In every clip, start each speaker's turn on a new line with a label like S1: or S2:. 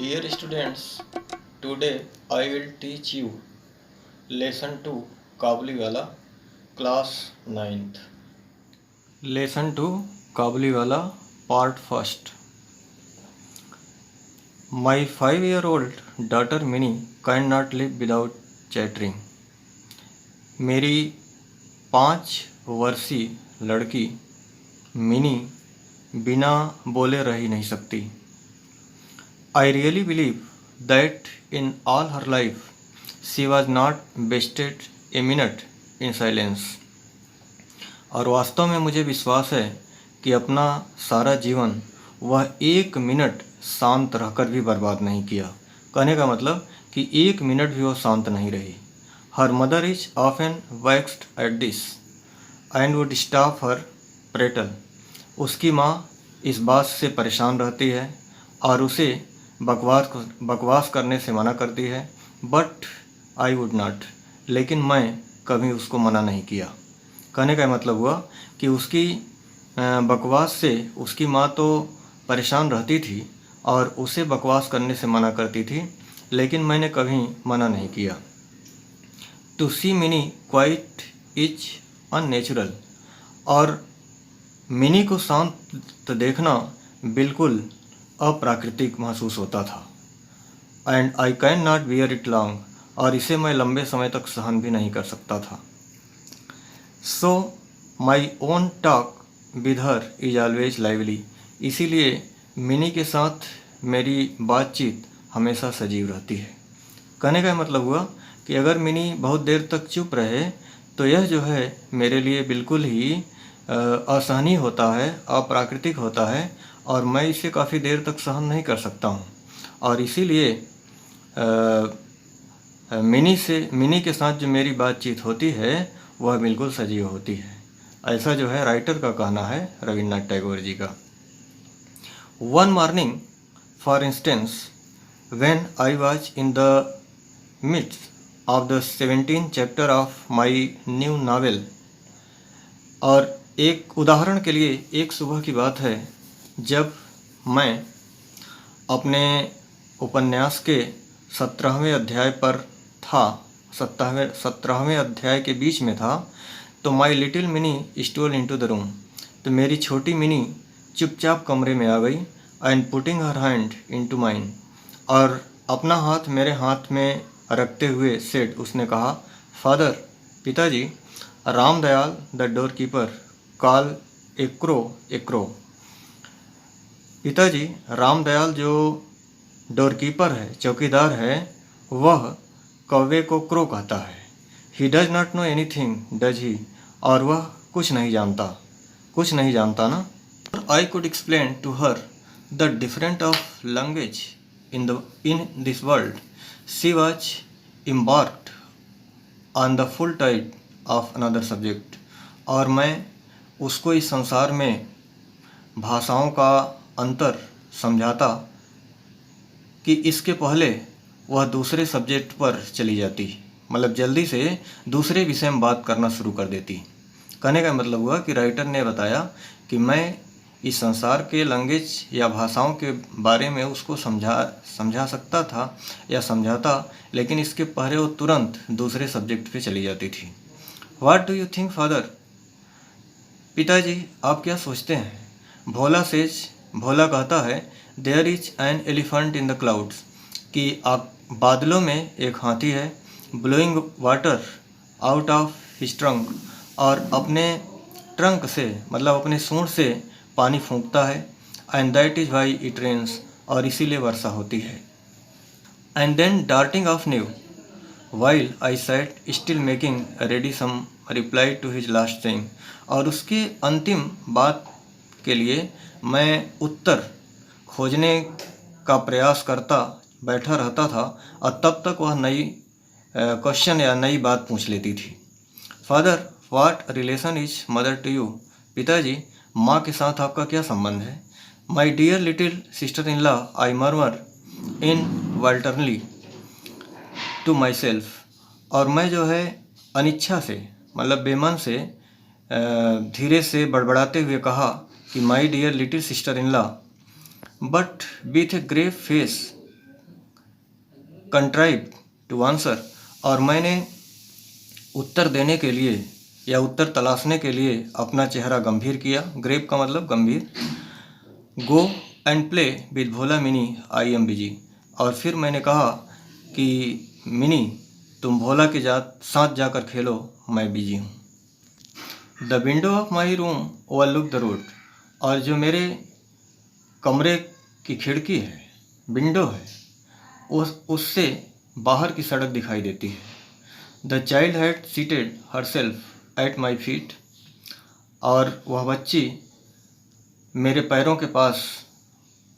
S1: Dear students, today I will teach you lesson 2 Kabuliwala class 9th. Lesson 2 Kabuliwala part 1st. My 5-year-old daughter Minnie cannot live without chattering. मेरी 5 वर्षीय लड़की mini बिना बोले रह ही नहीं सकती. I really believe that in all her life she was not wasted a minute in silence. और वास्तव में मुझे विश्वास है कि अपना सारा जीवन वह 1 मिनट शांत रहकर भी बर्बाद नहीं किया. कहने का मतलब कि 1 मिनट भी वो शांत नहीं रही. Her mother is often vexed at this and would stop her prattle. उसकी माँ इस बात से परेशान रहती है और उसे बकवास करने से मना करती है. बट आई वुड नॉट, लेकिन मैं कभी उसको मना नहीं किया. कहने का मतलब हुआ कि उसकी बकवास से उसकी माँ तो परेशान रहती थी और उसे बकवास करने से मना करती थी, लेकिन मैंने कभी मना नहीं किया. To see Mini quite is unnatural. और मिनी को शांत देखना बिल्कुल अप्राकृतिक महसूस होता था. And I can not bear it long. और इसे मैं लंबे समय तक सहन भी नहीं कर सकता था. So my own talk with her is always lively. इसीलिए मिनी के साथ मेरी बातचीत हमेशा सजीव रहती है. कहने का मतलब हुआ कि अगर मिनी बहुत देर तक चुप रहे तो यह जो है मेरे लिए बिल्कुल ही असहनीय होता है, अप्राकृतिक होता है और मैं इसे काफ़ी देर तक सहन नहीं कर सकता हूँ. और इसीलिए मिनी के साथ जो मेरी बातचीत होती है वह बिल्कुल सजीव होती है. ऐसा जो है राइटर का कहना है, रविन्द्रनाथ टैगोर जी का. One morning for instance when I was in the midst of the 17th chapter of my new novel. और एक उदाहरण के लिए एक सुबह की बात है जब मैं अपने उपन्यास के 17वें अध्याय पर था, 17वें अध्याय के बीच में था, तो my little Mini stole into the room. तो मेरी छोटी मिनी चुपचाप कमरे में आ गई. And putting her hand into mine. और अपना हाथ मेरे हाथ में रखते हुए सेड, उसने कहा, फादर, पिताजी, Ramdayal the door keeper call A crow. पिताजी, रामदयाल जो डोर कीपर है, चौकीदार है, वह कौवे को क्रो कहता है. He does not know anything does he. और वह कुछ नहीं जानता ना. I could explain to her the different of language in this world. She was embarked on the full tide of another subject. और मैं उसको इस संसार में भाषाओं का अंतर समझाता कि इसके पहले वह दूसरे सब्जेक्ट पर चली जाती, मतलब जल्दी से दूसरे विषय में बात करना शुरू कर देती. कहने का मतलब हुआ कि राइटर ने बताया कि मैं इस संसार के लैंग्वेज या भाषाओं के बारे में उसको समझा सकता था या समझाता, लेकिन इसके पहले वो तुरंत दूसरे सब्जेक्ट पे चली जाती थी. What do you think father. पिताजी, आप क्या सोचते हैं. भोला कहता है, there is an elephant in the clouds. कि आप बादलों में एक हाथी है. Blowing water out of his trunk. और अपने ट्रंक से, मतलब अपने सूंड से पानी फूंकता है. And that is why it rains. और इसीलिए वर्षा होती है. And then darting off new while I sat still making ready some reply to his last thing. और उसके अंतिम बात के लिए मैं उत्तर खोजने का प्रयास करता बैठा रहता था और तब तक वह नई क्वेश्चन या नई बात पूछ लेती थी. Father, what relation is mother to you. पिताजी, माँ के साथ आपका क्या संबंध है. My dear little sister in law, I murmur involuntarily to myself. और मैं जो है अनिच्छा से, मतलब बेमन से धीरे से बड़बड़ाते हुए कहा कि my dear little sister in law, but with a grave face contrive to answer, और मैंने उत्तर देने के लिए या उत्तर तलाशने के लिए अपना चेहरा गंभीर किया। ग्रेव का मतलब गंभीर। Go and play with Bhola mini, I am busy. और फिर मैंने कहा कि मिनी तुम भोला के साथ जाकर खेलो, मैं बिजी हूँ। The window of my room overlook the road, और जो मेरे कमरे की खिड़की है, विंडो है, उससे बाहर की सड़क दिखाई देती है। The child had seated herself at my feet, और वह बच्ची मेरे पैरों के पास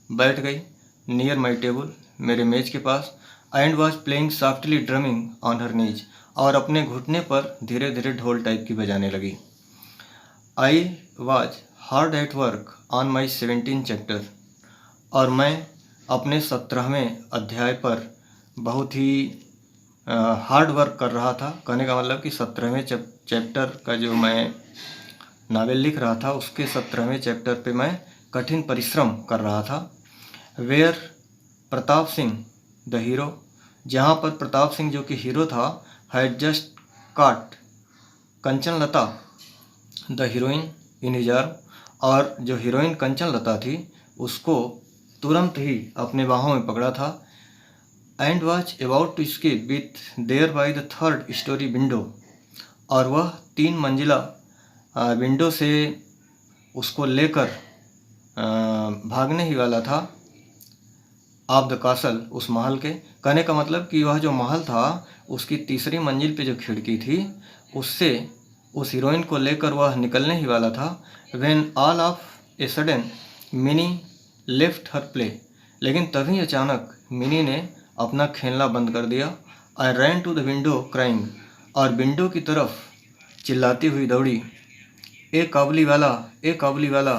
S1: बैठ गई, नियर माई टेबल, मेरे मेज के पास, and was playing softly drumming on her knees, और अपने घुटने पर धीरे धीरे ढोल टाइप की बजाने लगी। I was hard at work on my 17 chapter, और मैं अपने 17वें अध्याय पर बहुत ही हार्ड वर्क कर रहा था। कहने का मतलब कि 17वें चैप्टर का जो मैं नावल लिख रहा था, उसके 17वें चैप्टर पे मैं कठिन परिश्रम कर रहा था। Where Pratap Singh the hero, जहाँ पर प्रताप सिंह जो कि हीरो था, had just caught Kanchanlata the heroine in his arm, और जो हीरोइन कंचन लता थी उसको तुरंत ही अपने बाहों में पकड़ा था। And was about to escape with there by the 3rd story window, और वह 3 मंजिला विंडो से उसको लेकर भागने ही वाला था। ऑफ द कासल, उस महल के। कहने का मतलब कि वह जो महल था उसकी 3री मंजिल पे जो खिड़की थी, उससे उस हीरोइन को लेकर वह निकलने ही वाला था। When all of a sudden mini left her play, लेकिन तभी अचानक मिनी ने अपना खेलना बंद कर दिया। I ran to the window crying, और विंडो की तरफ चिल्लाती हुई दौड़ी। ए काबुली वाला, ए काबुली वाला,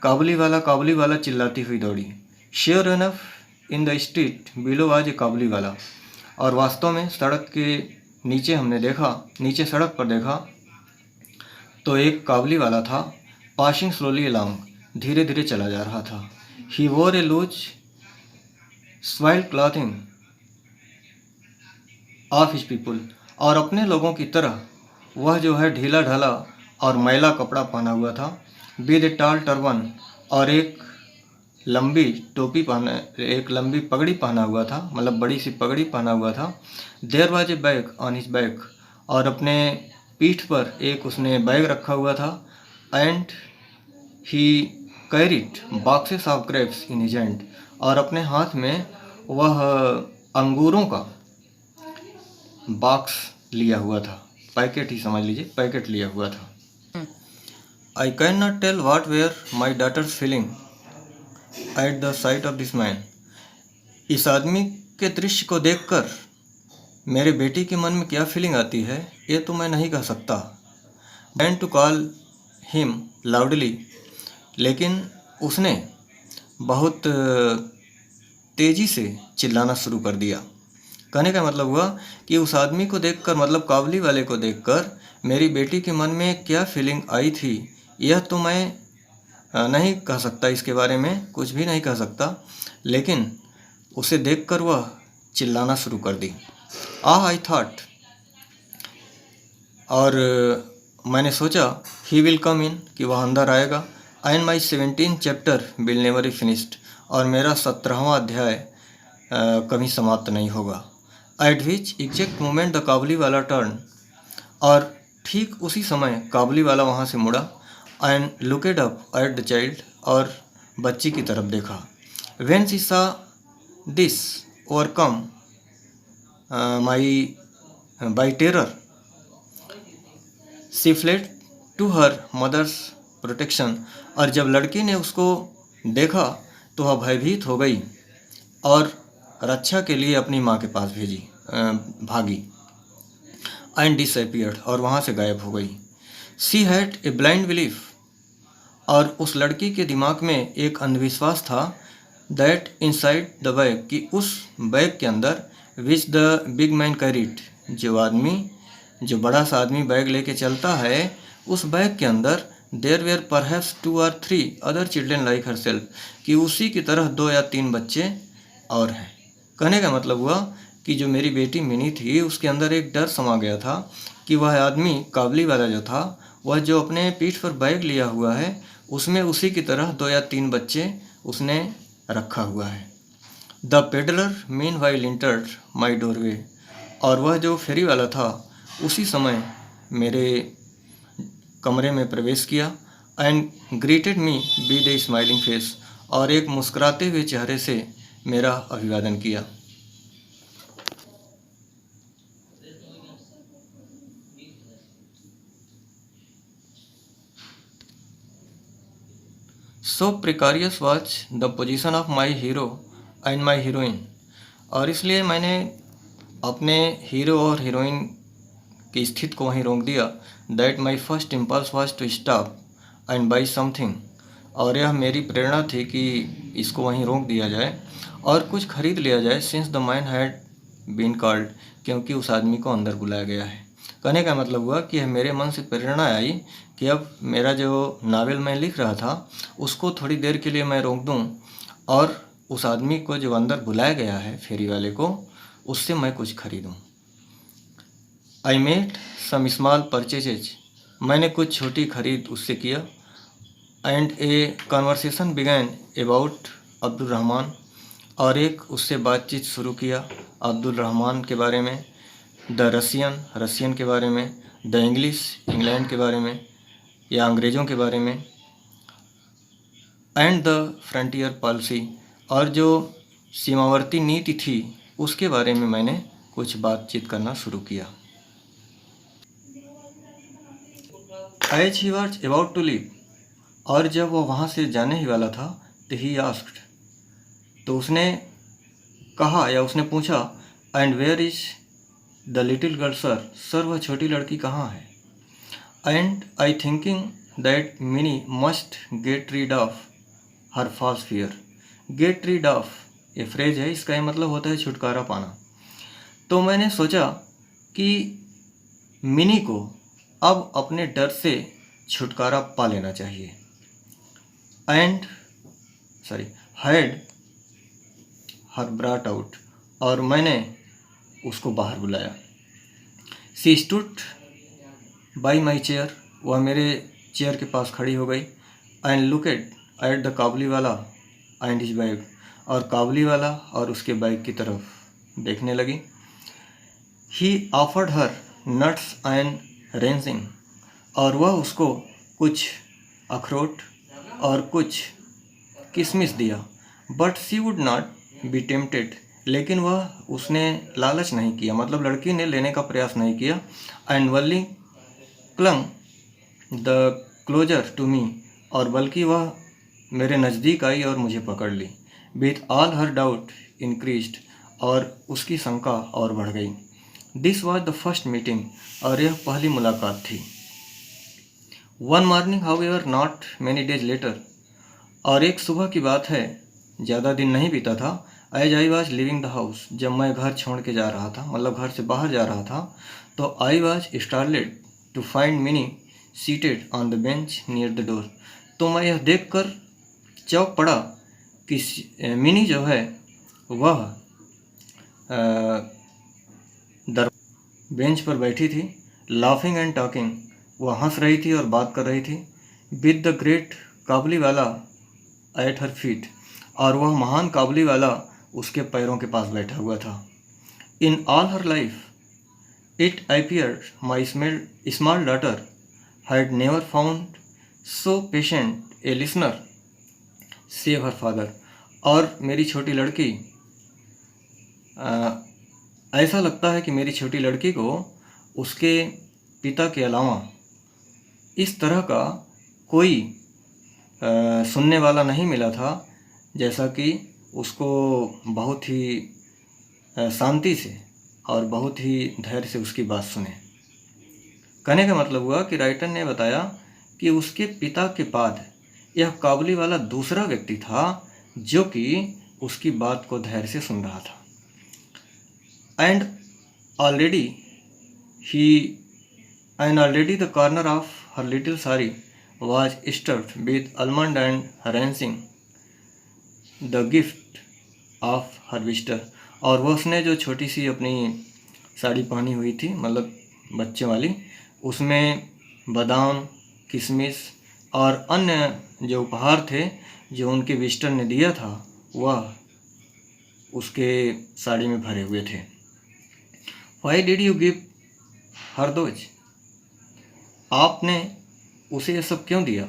S1: काबुली वाला, काबुली वाला चिल्लाती हुई दौड़ी। Sure enough in the street below was a Kabuliwala, और वास्तव में सड़क के नीचे हमने देखा, नीचे सड़क पर देखा तो एक काबुली वाला था। पासिंग स्लोली अलॉन्ग, धीरे धीरे चला जा रहा था। He wore a loose soiled clothing of his people, और अपने लोगों की तरह वह जो है ढीला ढाला और मैला कपड़ा पहना हुआ था। विद ए टाल टर्बन, और एक लंबी टोपी पहना, एक लंबी पगड़ी पहना हुआ था, मतलब बड़ी सी पगड़ी पहना हुआ था। There was a bag on his back, और अपने पीठ पर एक उसने बैग रखा हुआ था। And he carried boxes of grapes in his hand, और अपने हाथ में वह अंगूरों का बॉक्स लिया हुआ था, पैकेट ही समझ लीजिए, पैकेट लिया हुआ था। I can not tell what were my daughter's feeling at the sight of this man, इस आदमी के दृश्य को देखकर मेरे बेटी के मन में क्या फीलिंग आती है, ये तो मैं नहीं कह सकता। Ban to call him loudly, लेकिन उसने बहुत तेज़ी से चिल्लाना शुरू कर दिया। कहने का मतलब हुआ कि उस आदमी को देखकर, मतलब काबुली वाले को देखकर मेरी बेटी के मन में क्या फीलिंग आई थी, यह तो मैं नहीं कह सकता, इसके बारे में कुछ भी नहीं कह सकता। लेकिन उसे देखकर वह चिल्लाना शुरू कर दी। आई थॉट, और मैंने सोचा, ही विल कम इन, कि वह अंदर आएगा। And my 17 chapter will never finished, और मेरा 17वां अध्याय कभी समाप्त नहीं होगा। At which exact moment the Kabuliwala turn, और ठीक उसी समय काबुली वाला वहाँ से मुड़ा। And looked up at the child, और बच्ची की तरफ देखा। When she saw this overcome my by terror, she fled to her mother's protection, और जब लड़की ने उसको देखा तो वह भयभीत हो गई और रक्षा के लिए अपनी माँ के पास भागी। एंड डिसअपीयर्ड, और वहाँ से गायब हो गई। She had a blind belief, और उस लड़की के दिमाग में एक अंधविश्वास था, दैट इनसाइड द बैग, कि उस बैग के अंदर, which the big man carried, जो बड़ा सा आदमी बैग लेके चलता है, उस बैग के अंदर there were perhaps 2 or 3 other children like herself, कि उसी की तरह 2 या 3 बच्चे और हैं। कहने का मतलब हुआ कि जो मेरी बेटी मिनी थी उसके अंदर एक डर समा गया था कि वह आदमी काबली वाला जो था वह जो अपने पीठ पर बैग लिया हुआ है उसमें उसी की तरह 2 या 3 बच्चे उसने रखा हुआ है। The peddler mean while entered my doorway, और वह जो फेरी वाला था उसी समय मेरे कमरे में प्रवेश किया and greeted me with a smiling face, और एक मुस्कुराते हुए चेहरे से मेरा अभिवादन किया। So precarious was the position of my hero and my heroine, और इसलिए मैंने अपने हीरो और हीरोइन की स्थिति को वहीं रोक दिया। That my first impulse was to stop and buy something, और यह मेरी प्रेरणा थी कि इसको वहीं रोक दिया जाए और कुछ खरीद लिया जाए। Since the man had been called, क्योंकि उस आदमी को अंदर बुलाया गया है। कहने का मतलब हुआ कि मेरे मन से प्रेरणा आई कि अब मेरा जो नावल मैं लिख रहा था उसको थोड़ी देर के लिए मैं रोक दूं और उस आदमी को जो अंदर बुलाया गया है फेरी वाले को, उससे मैं कुछ खरीदूं। I made some small purchases, मैंने कुछ छोटी खरीद उससे किया। And a conversation began about Abdul Rahman, और एक उससे बातचीत शुरू किया अब्दुल रहमान के बारे में, द रसियन के बारे में, द इंग्लैंड के बारे में या अंग्रेज़ों के बारे में, एंड द फ्रंटियर पॉलिसी, और जो सीमावर्ती नीति थी उसके बारे में मैंने कुछ बातचीत करना शुरू किया। As he was about to leave, और जब वो वहाँ से जाने ही वाला था, तो ही आस्क्ड, तो उसने कहा या उसने पूछा, and where is the little girl sir, sir वह छोटी लड़की कहाँ है। And I thinking that Mini must get rid of her false fear. Get rid of ये फ्रेज है, इसका ये मतलब होता है छुटकारा पाना। तो मैंने सोचा कि मिनी को अब अपने डर से छुटकारा पा लेना चाहिए। हैड हर ब्रॉट आउट, और मैंने उसको बाहर बुलाया। सी स्टूड बाई माई चेयर, वह मेरे चेयर के पास खड़ी हो गई। एंड लुकेड एट द काबुली वाला एंड हिज बैग, और काबुली वाला और उसके बैग की तरफ देखने लगी। He offered her nuts and raisins, और वह उसको कुछ अखरोट और कुछ किशमिश दिया। But she would not be tempted, लेकिन वह उसने लालच नहीं किया, मतलब लड़की ने लेने का प्रयास नहीं किया। एंड वल्ली clung the closer to me, और बल्कि वह मेरे नज़दीक आई और मुझे पकड़ ली। With all her doubt increased, और उसकी शंका और बढ़ गई। This was the first meeting, और यह पहली मुलाकात थी। One morning however not many days later, और एक सुबह की बात है, ज़्यादा दिन नहीं बीता था। As I was leaving the house, जब मैं घर छोड़ के जा रहा था, मतलब घर से बाहर जा रहा था, तो I was startled to find Mini seated on the bench near the door. तो मैं यह देखकर चौंक पड़ा कि मिनी जो है वह बेंच पर बैठी थी। लाफिंग एंड टॉकिंग, वह हंस रही थी और बात कर रही थी। विद द ग्रेट काबुली वाला एट हर फीट, और वह महान काबुली वाला उसके पैरों के पास बैठा हुआ था। In all her life it appeared my small daughter had never found so patient A listener save her father, और मेरी छोटी लड़की ऐसा लगता है कि मेरी छोटी लड़की को उसके पिता के अलावा इस तरह का कोई सुनने वाला नहीं मिला था, जैसा कि उसको बहुत ही शांति से और बहुत ही धैर्य से उसकी बात सुने। कहने का मतलब हुआ कि राइटर ने बताया कि उसके पिता के बाद यह काबुली वाला दूसरा व्यक्ति था जो कि उसकी बात को धैर्य से सुन रहा था। And already the corner of her little sari was stuffed with almond and rancing, the gift of her visitor, और वह उसने जो छोटी सी अपनी साड़ी पहनी हुई थी, मतलब बच्चे वाली, उसमें बादाम, किशमिश और अन्य जो उपहार थे जो उनके विजिटर ने दिया था, वह उसके साड़ी में भरे हुए थे। Why did you give her those? आपने उसे ये सब क्यों दिया?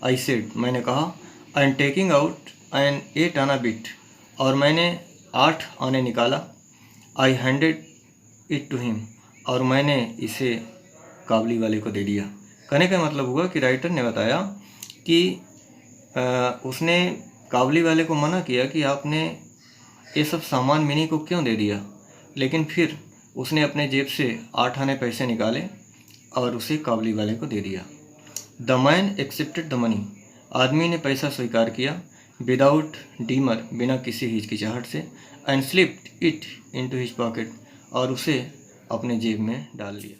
S1: आई सेड, मैंने कहा, I am taking out an 8 anna bit, और मैंने 8 आने निकाला। I handed it to him, और मैंने इसे काबली वाले को दे दिया। कहने का मतलब हुआ कि राइटर ने बताया कि उसने काबली वाले को मना किया कि आपने ये सब सामान मिनी को क्यों दे दिया, लेकिन फिर उसने अपने जेब से 8 आने पैसे निकाले और उसे काबली वाले को दे दिया। The man accepted the money, आदमी ने पैसा स्वीकार किया, विदाउट डीमर, बिना किसी हिचकिचाहट से, and slipped it into his pocket, और उसे अपने जेब में डाल लिया।